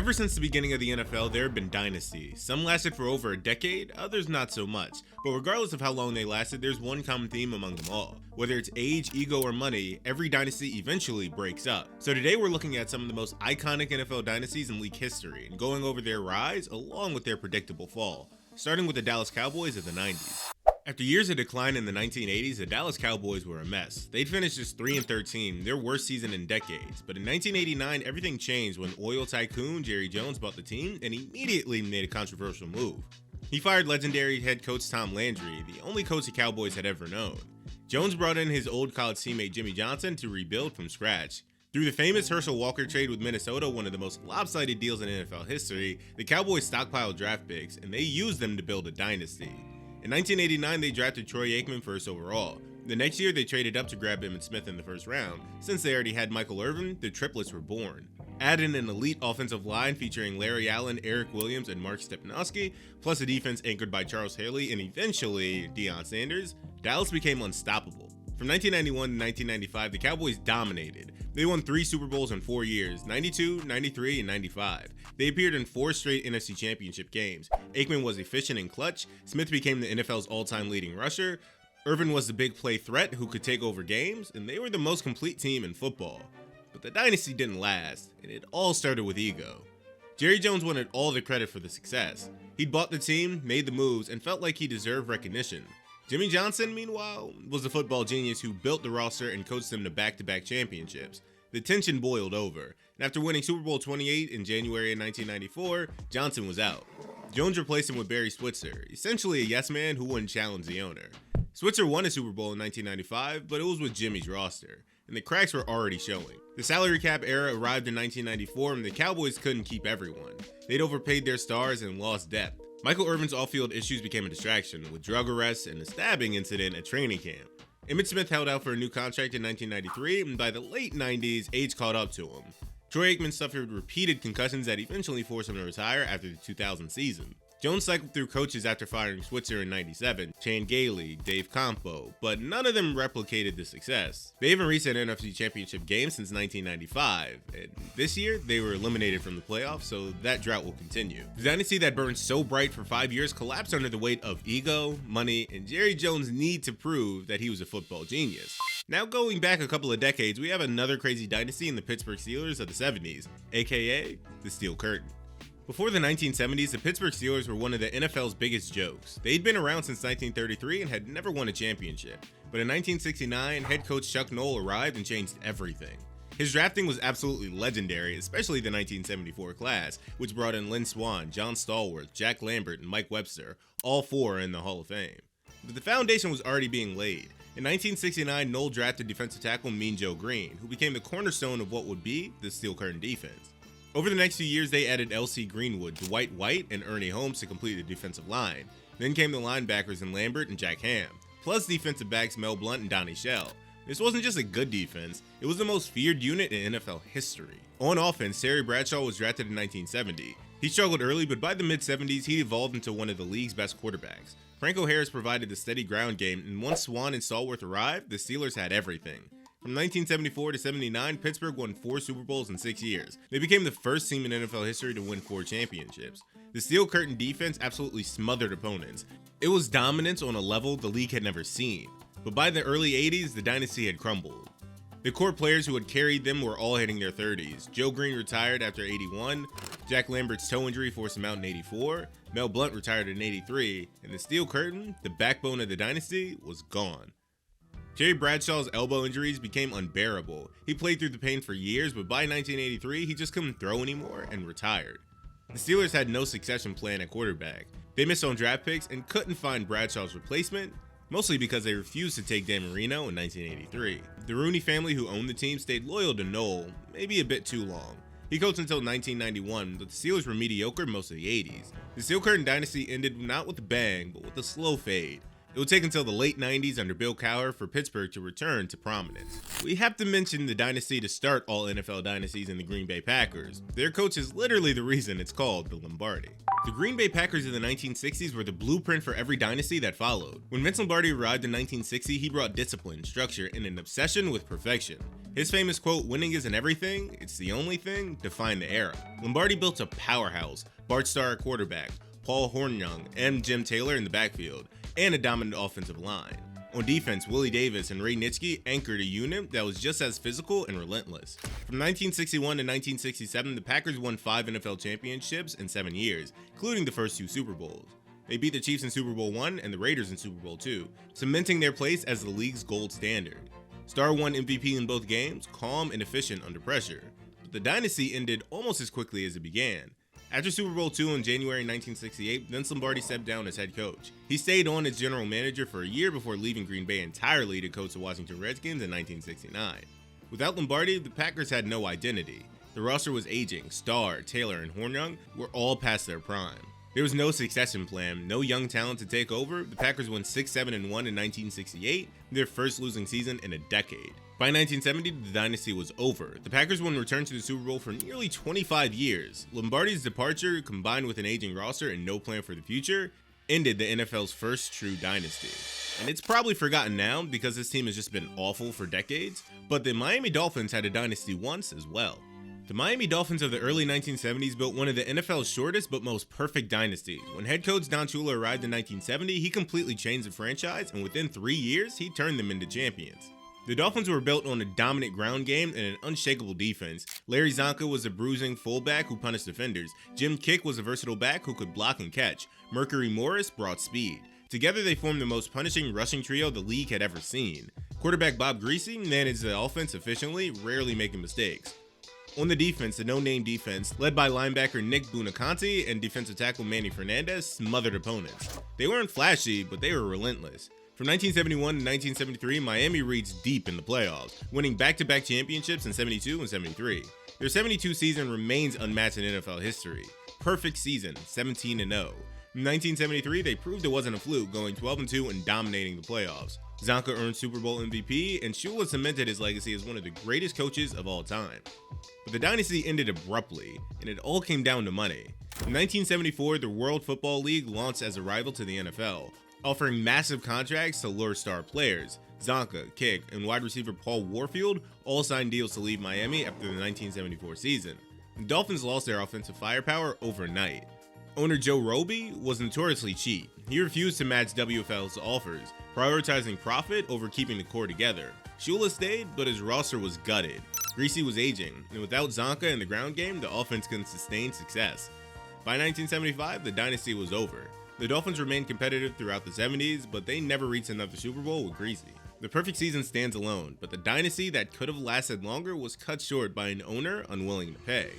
Ever since the beginning of the NFL, there have been dynasties. Some lasted for over a decade, others not so much. But regardless of how long they lasted, there's one common theme among them all. Whether it's age, ego, or money, every dynasty eventually breaks up. So today we're looking at some of the most iconic NFL dynasties in league history and going over their rise along with their predictable fall, starting with the Dallas Cowboys of the 90s. After years of decline in the 1980s, the Dallas Cowboys were a mess. They'd finished just 3-13, their worst season in decades. But in 1989, everything changed when oil tycoon Jerry Jones bought the team and immediately made a controversial move. He fired legendary head coach Tom Landry, the only coach the Cowboys had ever known. Jones brought in his old college teammate Jimmy Johnson to rebuild from scratch. Through the famous Herschel Walker trade with Minnesota, one of the most lopsided deals in NFL history, the Cowboys stockpiled draft picks and they used them to build a dynasty. In 1989, they drafted Troy Aikman first overall. The next year, they traded up to grab Emmitt Smith in the first round. Since they already had Michael Irvin, the triplets were born. Add in an elite offensive line featuring Larry Allen, Eric Williams, and Mark Stepnoski, plus a defense anchored by Charles Haley and eventually Deion Sanders, Dallas became unstoppable. From 1991 to 1995, the Cowboys dominated. They won 3 Super Bowls in 4 years, 92, 93, and 95. They appeared in 4 straight NFC Championship games. Aikman was efficient and clutch, Smith became the NFL's all-time leading rusher, Irvin was the big play threat who could take over games, and they were the most complete team in football. But the dynasty didn't last, and it all started with ego. Jerry Jones wanted all the credit for the success. He'd bought the team, made the moves, and felt like he deserved recognition. Jimmy Johnson, meanwhile, was the football genius who built the roster and coached them to back-to-back championships. The tension boiled over, and after winning Super Bowl 28 in January of 1994, Johnson was out. Jones replaced him with Barry Switzer, essentially a yes-man who wouldn't challenge the owner. Switzer won a Super Bowl in 1995, but it was with Jimmy's roster, and the cracks were already showing. The salary cap era arrived in 1994, and the Cowboys couldn't keep everyone. They'd overpaid their stars and lost depth. Michael Irvin's off-field issues became a distraction, with drug arrests and a stabbing incident at training camp. Emmitt Smith held out for a new contract in 1993, and by the late 90s, age caught up to him. Troy Aikman suffered repeated concussions that eventually forced him to retire after the 2000 season. Jones cycled through coaches after firing Switzer in 97, Chan Gailey, Dave Campo, but none of them replicated the success. They haven't reached an NFC Championship game since 1995, and this year they were eliminated from the playoffs, so that drought will continue. The dynasty that burned so bright for 5 years collapsed under the weight of ego, money, and Jerry Jones' need to prove that he was a football genius. Now going back a couple of decades, we have another crazy dynasty in the Pittsburgh Steelers of the 70s, aka the Steel Curtain. Before the 1970s, the Pittsburgh Steelers were one of the NFL's biggest jokes. They'd been around since 1933 and had never won a championship. But in 1969, head coach Chuck Noll arrived and changed everything. His drafting was absolutely legendary, especially the 1974 class, which brought in Lynn Swann, John Stallworth, Jack Lambert, and Mike Webster, all 4 in the Hall of Fame. But the foundation was already being laid. In 1969, Noll drafted defensive tackle Mean Joe Green, who became the cornerstone of what would be the Steel Curtain defense. Over the next few years, they added L.C. Greenwood, Dwight White, and Ernie Holmes to complete the defensive line. Then came the linebackers in Lambert and Jack Ham, plus defensive backs Mel Blount and Donnie Shell. This wasn't just a good defense, it was the most feared unit in NFL history. On offense, Terry Bradshaw was drafted in 1970. He struggled early, but by the mid-70s, he evolved into one of the league's best quarterbacks. Franco Harris provided the steady ground game, and once Swann and Stallworth arrived, the Steelers had everything. From 1974 to 79, Pittsburgh won 4 Super Bowls in 6 years. They became the first team in NFL history to win 4 championships. The Steel Curtain defense absolutely smothered opponents. It was dominance on a level the league had never seen. But by the early 80s, the dynasty had crumbled. The core players who had carried them were all hitting their 30s. Joe Green retired after 81, Jack Lambert's toe injury forced him out in 84, Mel Blount retired in 83, and the Steel Curtain, the backbone of the dynasty, was gone. Terry Bradshaw's elbow injuries became unbearable. He played through the pain for years, but by 1983, he just couldn't throw anymore and retired. The Steelers had no succession plan at quarterback. They missed on draft picks and couldn't find Bradshaw's replacement, mostly because they refused to take Dan Marino in 1983. The Rooney family who owned the team stayed loyal to Noll, maybe a bit too long. He coached until 1991, but the Steelers were mediocre most of the 80s. The Steel Curtain dynasty ended not with a bang, but with a slow fade. It would take until the late 90s under Bill Cowher for Pittsburgh to return to prominence. We have to mention the dynasty to start all NFL dynasties in the Green Bay Packers. Their coach is literally the reason it's called the Lombardi. The Green Bay Packers in the 1960s were the blueprint for every dynasty that followed. When Vince Lombardi arrived in 1960, he brought discipline, structure, and an obsession with perfection. His famous quote, "Winning isn't everything, it's the only thing," defined the era. Lombardi built a powerhouse, Bart Starr at quarterback, Paul Hornung and Jim Taylor in the backfield, and a dominant offensive line. On defense, Willie Davis and Ray Nitschke anchored a unit that was just as physical and relentless. From 1961 to 1967, the Packers won 5 NFL championships in 7 years, including the first 2 Super Bowls. They beat the Chiefs in Super Bowl I and the Raiders in Super Bowl II, cementing their place as the league's gold standard. Starr won MVP in both games, calm and efficient under pressure. But the dynasty ended almost as quickly as it began. After Super Bowl II in January 1968, Vince Lombardi stepped down as head coach. He stayed on as general manager for a year before leaving Green Bay entirely to coach the Washington Redskins in 1969. Without Lombardi, the Packers had no identity. The roster was aging. Starr, Taylor, and Hornung were all past their prime. There was no succession plan, no young talent to take over. The Packers won 6-7-1 in 1968, their first losing season in a decade. By 1970, the dynasty was over. The Packers wouldn't return to the Super Bowl for nearly 25 years. Lombardi's departure, combined with an aging roster and no plan for the future, ended the NFL's first true dynasty. And it's probably forgotten now because this team has just been awful for decades, but the Miami Dolphins had a dynasty once as well. The Miami Dolphins of the early 1970s built one of the NFL's shortest but most perfect dynasties. When head coach Don Shula arrived in 1970, he completely changed the franchise, and within 3 years, he turned them into champions. The Dolphins were built on a dominant ground game and an unshakable defense. Larry Zonka was a bruising fullback who punished defenders. Jim Kick was a versatile back who could block and catch. Mercury Morris brought speed. Together they formed the most punishing rushing trio the league had ever seen. Quarterback Bob Greasy managed the offense efficiently, rarely making mistakes. On the defense, the no-name defense, led by linebacker Nick Buoniconti and defensive tackle Manny Fernandez, smothered opponents. They weren't flashy, but they were relentless. From 1971 to 1973, Miami reached deep in the playoffs, winning back-to-back championships in 72 and 73. Their 72 season remains unmatched in NFL history. Perfect season, 17-0. In 1973, they proved it wasn't a fluke, going 12-2 and dominating the playoffs. Zonka earned Super Bowl MVP, and Shula cemented his legacy as one of the greatest coaches of all time. But the dynasty ended abruptly, and it all came down to money. In 1974, the World Football League launched as a rival to the NFL, offering massive contracts to lure star players. Zonka, Kick, and wide receiver Paul Warfield all signed deals to leave Miami after the 1974 season. The Dolphins lost their offensive firepower overnight. Owner Joe Roby was notoriously cheap. He refused to match WFL's offers, prioritizing profit over keeping the core together. Shula stayed, but his roster was gutted. Greasy was aging, and without Zonka in the ground game, the offense couldn't sustain success. By 1975, the dynasty was over. The Dolphins remained competitive throughout the 70s, but they never reached another Super Bowl with Greasy. The perfect season stands alone, but the dynasty that could have lasted longer was cut short by an owner unwilling to pay.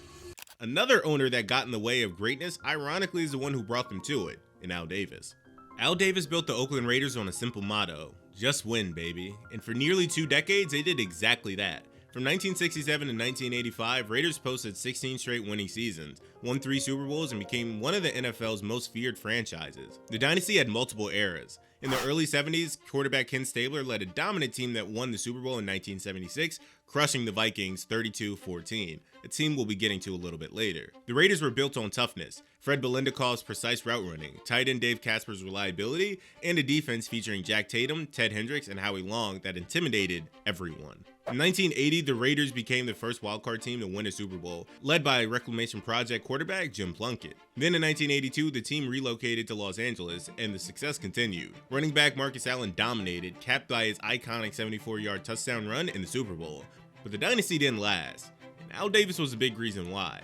Another owner that got in the way of greatness, ironically, is the one who brought them to it, in Al Davis. Al Davis built the Oakland Raiders on a simple motto: just win, baby. And for nearly 2 decades, they did exactly that. From 1967 to 1985, Raiders posted 16 straight winning seasons, won 3 Super Bowls, and became one of the NFL's most feared franchises. The dynasty had multiple eras. In the early 70s, quarterback Ken Stabler led a dominant team that won the Super Bowl in 1976, crushing the Vikings 32-14, a team we'll be getting to a little bit later. The Raiders were built on toughness, Fred Bilendikov's precise route running, tight end Dave Casper's reliability, and a defense featuring Jack Tatum, Ted Hendricks, and Howie Long that intimidated everyone. In 1980, the Raiders became the first wildcard team to win a Super Bowl, led by Reclamation Project quarterback Jim Plunkett. Then in 1982, the team relocated to Los Angeles, and the success continued. Running back Marcus Allen dominated, capped by his iconic 74-yard touchdown run in the Super Bowl. But the dynasty didn't last, and Al Davis was a big reason why.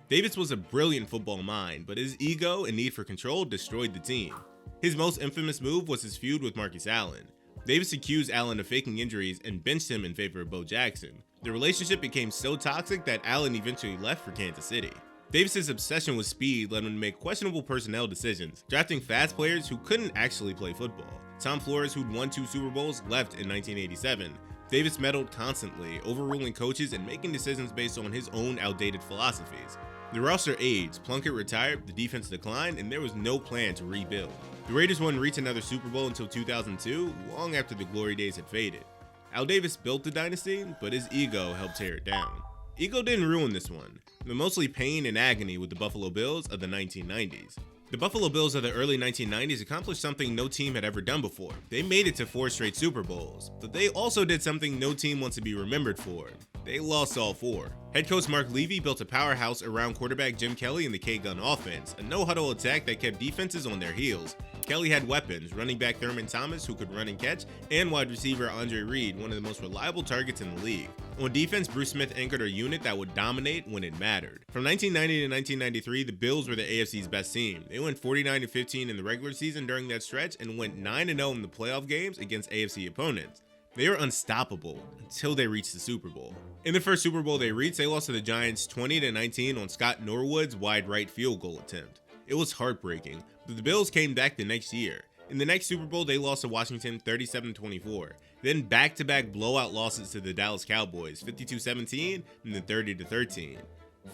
Davis was a brilliant football mind, but his ego and need for control destroyed the team. His most infamous move was his feud with Marcus Allen. Davis accused Allen of faking injuries and benched him in favor of Bo Jackson. The relationship became so toxic that Allen eventually left for Kansas City. Davis's obsession with speed led him to make questionable personnel decisions, drafting fast players who couldn't actually play football. Tom Flores, who'd won 2 Super Bowls, left in 1987. Davis meddled constantly, overruling coaches and making decisions based on his own outdated philosophies. The roster aged, Plunkett retired, the defense declined, and there was no plan to rebuild. The Raiders wouldn't reach another Super Bowl until 2002, long after the glory days had faded. Al Davis built the dynasty, but his ego helped tear it down. Ego didn't ruin this one, but mostly pain and agony with the Buffalo Bills of the 1990s. The Buffalo Bills of the early 1990s accomplished something no team had ever done before. They made it to 4 straight Super Bowls, but they also did something no team wants to be remembered for. They lost all 4. Head coach Mark Levy built a powerhouse around quarterback Jim Kelly and the K-Gun offense, a no-huddle attack that kept defenses on their heels. Kelly had weapons, running back Thurman Thomas, who could run and catch, and wide receiver Andre Reed, one of the most reliable targets in the league. On defense, Bruce Smith anchored a unit that would dominate when it mattered. From 1990 to 1993, the Bills were the AFC's best team. They went 49-15 in the regular season during that stretch and went 9-0 in the playoff games against AFC opponents. They were unstoppable until they reached the Super Bowl. In the first Super Bowl they reached, they lost to the Giants 20-19 on Scott Norwood's wide right field goal attempt. It was heartbreaking, but the Bills came back the next year. In the next Super Bowl, they lost to Washington 37-24. Then back-to-back blowout losses to the Dallas Cowboys 52-17 and then 30-13.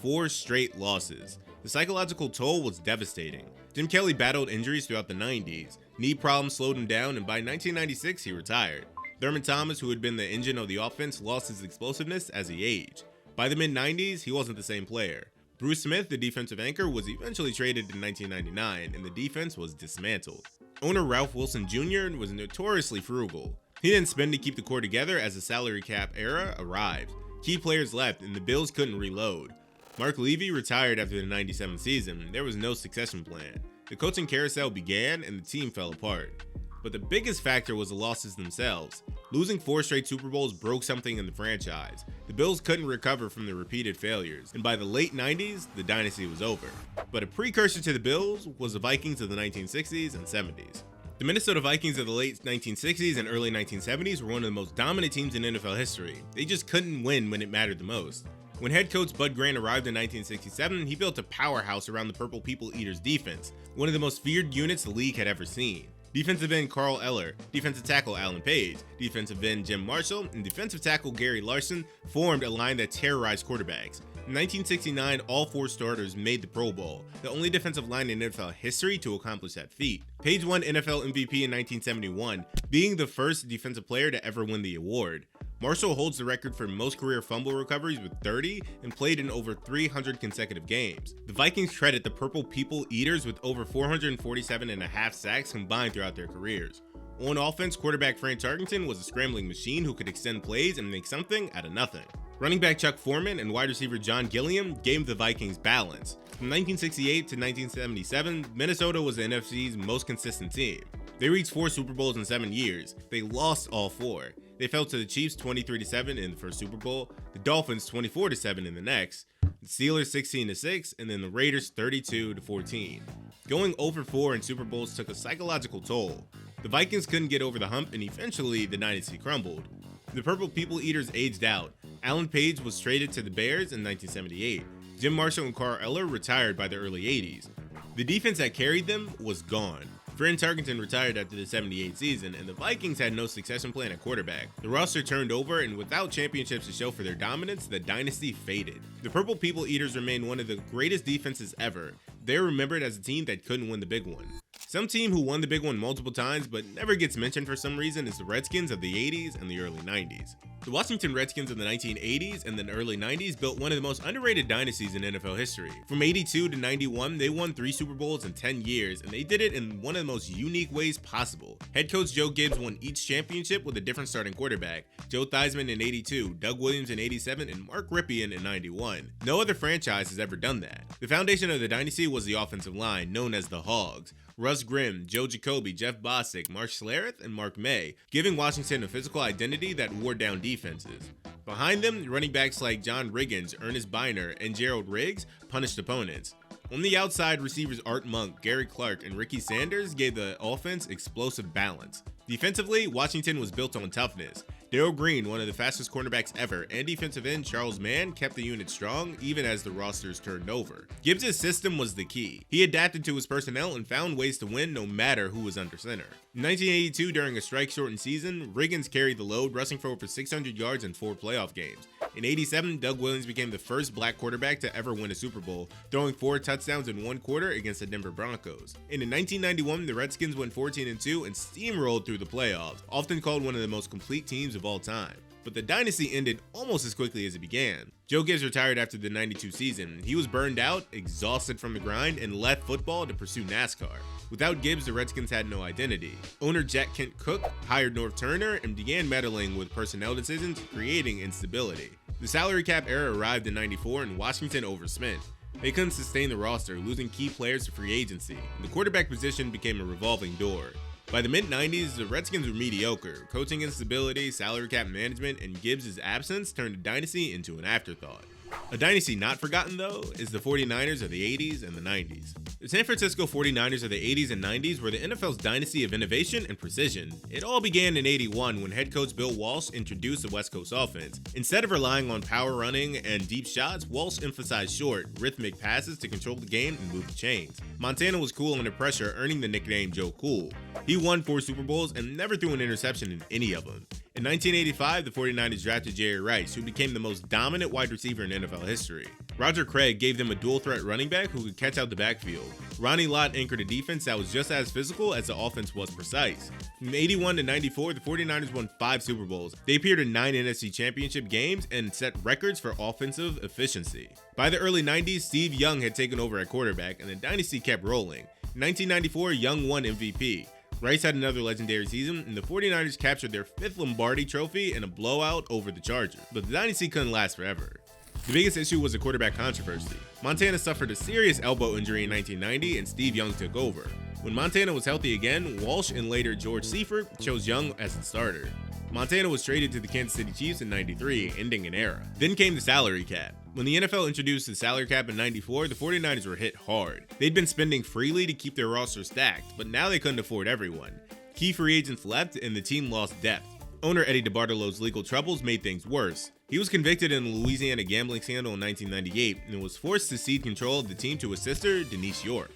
4 straight losses. The psychological toll was devastating. Jim Kelly battled injuries throughout the 90s. Knee problems slowed him down, and by 1996 he retired. Thurman Thomas, who had been the engine of the offense, lost his explosiveness as he aged. By the mid-90s, he wasn't the same player. Bruce Smith, the defensive anchor, was eventually traded in 1999, and the defense was dismantled. Owner Ralph Wilson Jr. was notoriously frugal. He didn't spend to keep the core together as the salary cap era arrived. Key players left, and the Bills couldn't reload. Mark Levy retired after the 97 season. There was no succession plan. The coaching carousel began, and the team fell apart. But the biggest factor was the losses themselves. Losing 4 straight Super Bowls broke something in the franchise. The Bills couldn't recover from the repeated failures, and by the late 90s, the dynasty was over. But a precursor to the Bills was the Vikings of the 1960s and 70s. The Minnesota Vikings of the late 1960s and early 1970s were one of the most dominant teams in NFL history. They just couldn't win when it mattered the most. When head coach Bud Grant arrived in 1967, he built a powerhouse around the Purple People Eaters defense, one of the most feared units the league had ever seen. Defensive end Carl Eller, defensive tackle Alan Page, defensive end Jim Marshall, and defensive tackle Gary Larson formed a line that terrorized quarterbacks. In 1969, all 4 starters made the Pro Bowl, the only defensive line in NFL history to accomplish that feat. Page won NFL MVP in 1971, being the first defensive player to ever win the award. Marshall holds the record for most career fumble recoveries with 30 and played in over 300 consecutive games. The Vikings credit the Purple People Eaters with over 447.5 sacks combined throughout their careers. On offense, quarterback Frank Tarkenton was a scrambling machine who could extend plays and make something out of nothing. Running back Chuck Foreman and wide receiver John Gilliam gave the Vikings balance. From 1968 to 1977, Minnesota was the NFC's most consistent team. They reached 4 Super Bowls in 7 years. They lost all 4. They fell to the Chiefs 23-7 in the first Super Bowl, the Dolphins 24-7 in the next, the Steelers 16-6, and then the Raiders 32-14. Going 0-4 in Super Bowls took a psychological toll. The Vikings couldn't get over the hump, and eventually the dynasty crumbled. The Purple People Eaters aged out. Alan Page was traded to the Bears in 1978. Jim Marshall and Carl Eller retired by the early 80s. The defense that carried them was gone. Fran Tarkenton retired after the 78 season, and the Vikings had no succession plan at quarterback. The roster turned over, and without championships to show for their dominance, the dynasty faded. The Purple People Eaters remain one of the greatest defenses ever. They're remembered as a team that couldn't win the big one. Some team who won the big one multiple times but never gets mentioned for some reason is the Redskins of the 80s and the early 90s. The Washington Redskins of the 1980s and the early 90s built one of the most underrated dynasties in NFL history. From 82 to 91, they won 3 Super Bowls in 10 years, and they did it in one of the most unique ways possible. Head coach Joe Gibbs won each championship with a different starting quarterback. Joe Theismann in 82, Doug Williams in 87, and Mark Rypien in 91. No other franchise has ever done that. The foundation of the dynasty was the offensive line, known as the Hogs. Russ Grimm, Joe Jacoby, Jeff Bostic, Mark Schlereth, and Mark May, giving Washington a physical identity that wore down defenses. Behind them, running backs like John Riggins, Ernest Biner, and Gerald Riggs punished opponents. On the outside, receivers Art Monk, Gary Clark, and Ricky Sanders gave the offense explosive balance. Defensively, Washington was built on toughness. Darrell Green, one of the fastest cornerbacks ever, and defensive end Charles Mann kept the unit strong even as the rosters turned over. Gibbs' system was the key. He adapted to his personnel and found ways to win no matter who was under center. In 1982, during a strike-shortened season, Riggins carried the load, rushing for over 600 yards in 4 playoff games. In 87, Doug Williams became the first black quarterback to ever win a Super Bowl, throwing 4 touchdowns in 1 quarter against the Denver Broncos. And in 1991, the Redskins went 14-2 and steamrolled through the playoffs, often called one of the most complete teams of all time. But the dynasty ended almost as quickly as it began. Joe Gibbs retired after the 92 season. He was burned out, exhausted from the grind, and left football to pursue NASCAR. Without Gibbs, the Redskins had no identity. Owner Jack Kent Cooke hired North Turner and began meddling with personnel decisions, creating instability. The salary cap era arrived in 94 and Washington overspent. They couldn't sustain the roster, losing key players to free agency. The quarterback position became a revolving door. By the mid-90s, the Redskins were mediocre. Coaching instability, salary cap management, and Gibbs' absence turned the dynasty into an afterthought. A dynasty not forgotten, though, is the 49ers of the 80s and the 90s. The San Francisco 49ers of the 80s and 90s were the NFL's dynasty of innovation and precision. It all began in 81 when head coach Bill Walsh introduced the West Coast offense. Instead of relying on power running and deep shots, Walsh emphasized short, rhythmic passes to control the game and move the chains. Montana was cool under pressure, earning the nickname Joe Cool. He won 4 Super Bowls and never threw an interception in any of them. In 1985, the 49ers drafted Jerry Rice, who became the most dominant wide receiver in NFL history. Roger Craig gave them a dual-threat running back who could catch out the backfield. Ronnie Lott anchored a defense that was just as physical as the offense was precise. From 81 to 94, the 49ers won 5 Super Bowls. They appeared in 9 NFC Championship games and set records for offensive efficiency. By the early 90s, Steve Young had taken over at quarterback, and the dynasty kept rolling. In 1994, Young won MVP. Rice had another legendary season, and the 49ers captured their 5th Lombardi trophy in a blowout over the Chargers. But the dynasty couldn't last forever. The biggest issue was the quarterback controversy. Montana suffered a serious elbow injury in 1990, and Steve Young took over. When Montana was healthy again, Walsh and later George Seifert chose Young as the starter. Montana was traded to the Kansas City Chiefs in 93, ending an era. Then came the salary cap. When the NFL introduced the salary cap in 94, the 49ers were hit hard. They'd been spending freely to keep their roster stacked, but now they couldn't afford everyone. Key free agents left and the team lost depth. Owner Eddie DeBartolo's legal troubles made things worse. He was convicted in a Louisiana gambling scandal in 1998 and was forced to cede control of the team to his sister, Denise York.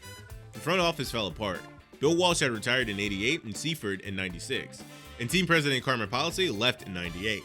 The front office fell apart. Bill Walsh had retired in 88 and Seifert in 96. And team president Carmen Policy left in 98.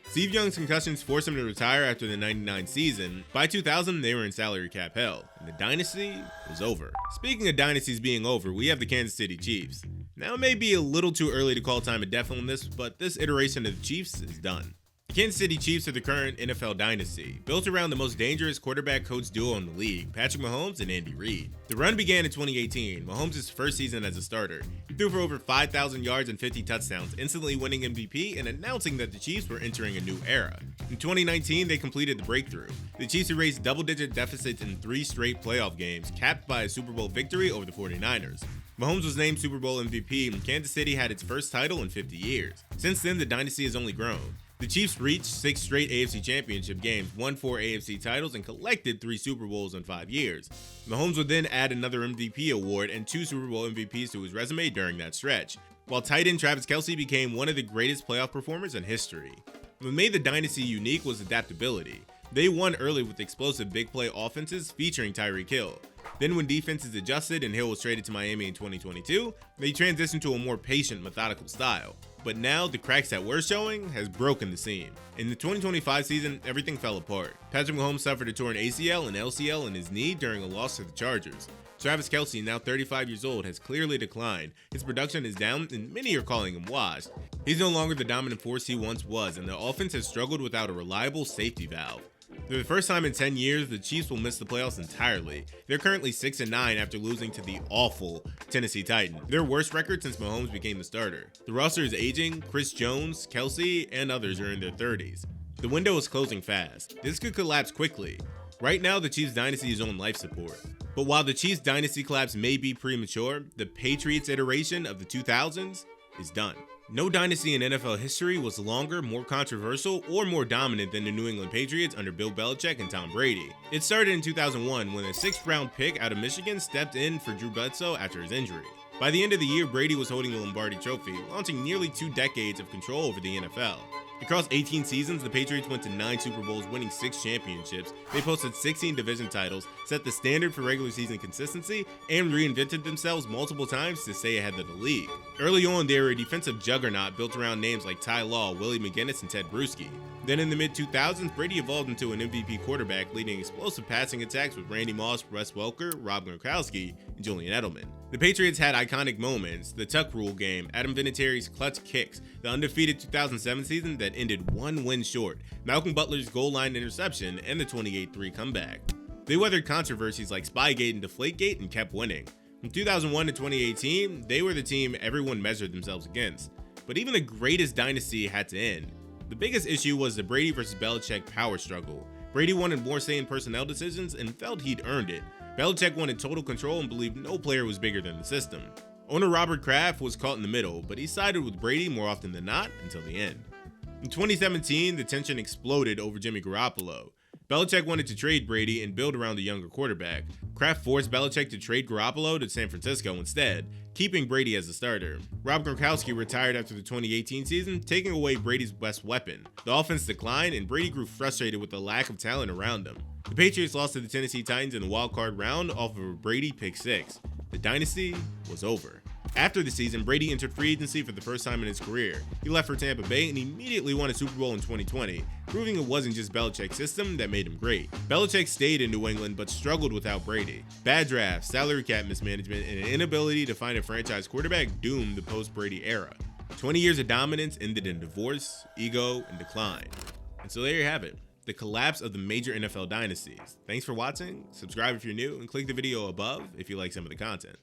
Steve Young's concussions forced him to retire after the 99 season. By 2000, they were in salary cap hell, and the dynasty was over. Speaking of dynasties being over, we have the Kansas City Chiefs. Now, it may be a little too early to call time a death on this, but this iteration of the Chiefs is done. The Kansas City Chiefs are the current NFL dynasty, built around the most dangerous quarterback-coach duo in the league, Patrick Mahomes and Andy Reid. The run began in 2018, Mahomes' first season as a starter. He threw for over 5,000 yards and 50 touchdowns, instantly winning MVP and announcing that the Chiefs were entering a new era. In 2019, they completed the breakthrough. The Chiefs erased double-digit deficits in 3 straight playoff games, capped by a Super Bowl victory over the 49ers. Mahomes was named Super Bowl MVP, and Kansas City had its first title in 50 years. Since then, the dynasty has only grown. The Chiefs reached 6 straight AFC Championship games, won 4 AFC titles, and collected 3 Super Bowls in 5 years. Mahomes would then add another MVP award and 2 Super Bowl MVPs to his resume during that stretch, while tight end Travis Kelce became one of the greatest playoff performers in history. What made the dynasty unique was adaptability. They won early with explosive big play offenses featuring Tyreek Hill. Then when defenses adjusted and Hill was traded to Miami in 2022, they transitioned to a more patient, methodical style. But now, the cracks that we're showing has broken the seam. In the 2025 season, everything fell apart. Patrick Mahomes suffered a torn ACL and LCL in his knee during a loss to the Chargers. Travis Kelce, now 35 years old, has clearly declined. His production is down, and many are calling him washed. He's no longer the dominant force he once was, and the offense has struggled without a reliable safety valve. For the first time in 10 years, the Chiefs will miss the playoffs entirely. They're currently 6-9 after losing to the awful Tennessee Titans, their worst record since Mahomes became the starter. The roster is aging. Chris Jones, Kelce, and others are in their 30s. The window is closing fast. This could collapse quickly. Right now, the Chiefs dynasty is on life support. But while the Chiefs dynasty collapse may be premature, the Patriots iteration of the 2000s is done. No dynasty in NFL history was longer, more controversial, or more dominant than the New England Patriots under Bill Belichick and Tom Brady. It started in 2001 when a 6th round pick out of Michigan stepped in for Drew Bledsoe after his injury. By the end of the year, Brady was holding the Lombardi Trophy, launching nearly 2 decades of control over the NFL. Across 18 seasons, the Patriots went to 9 Super Bowls, winning 6 championships. They posted 16 division titles, set the standard for regular season consistency, and reinvented themselves multiple times to stay ahead of the league. Early on, they were a defensive juggernaut built around names like Ty Law, Willie McGinnis, and Ted Bruschi. Then in the mid-2000s, Brady evolved into an MVP quarterback, leading explosive passing attacks with Randy Moss, Wes Welker, Rob Gronkowski, and Julian Edelman. The Patriots had iconic moments: the tuck rule game, Adam Vinatieri's clutch kicks, the undefeated 2007 season that ended one win short, Malcolm Butler's goal line interception, and the 28-3 comeback. They weathered controversies like Spygate and Deflategate and kept winning. From 2001 to 2018, they were the team everyone measured themselves against. But even the greatest dynasty had to end. The biggest issue was the Brady versus Belichick power struggle. Brady wanted more say in personnel decisions and felt he'd earned it. Belichick wanted total control and believed no player was bigger than the system. Owner Robert Kraft was caught in the middle, but he sided with Brady more often than not until the end. In 2017, the tension exploded over Jimmy Garoppolo. Belichick wanted to trade Brady and build around a younger quarterback. Kraft forced Belichick to trade Garoppolo to San Francisco instead, keeping Brady as the starter. Rob Gronkowski retired after the 2018 season, taking away Brady's best weapon. The offense declined, and Brady grew frustrated with the lack of talent around him. The Patriots lost to the Tennessee Titans in the wild-card round off of a Brady pick-6. The dynasty was over. After the season, Brady entered free agency for the first time in his career. He left for Tampa Bay and immediately won a Super Bowl in 2020, proving it wasn't just Belichick's system that made him great. Belichick stayed in New England but struggled without Brady. Bad drafts, salary cap mismanagement, and an inability to find a franchise quarterback doomed the post-Brady era. 20 years of dominance ended in divorce, ego, and decline. And so there you have it, the collapse of the major NFL dynasties. Thanks for watching, subscribe if you're new, and click the video above if you like some of the content.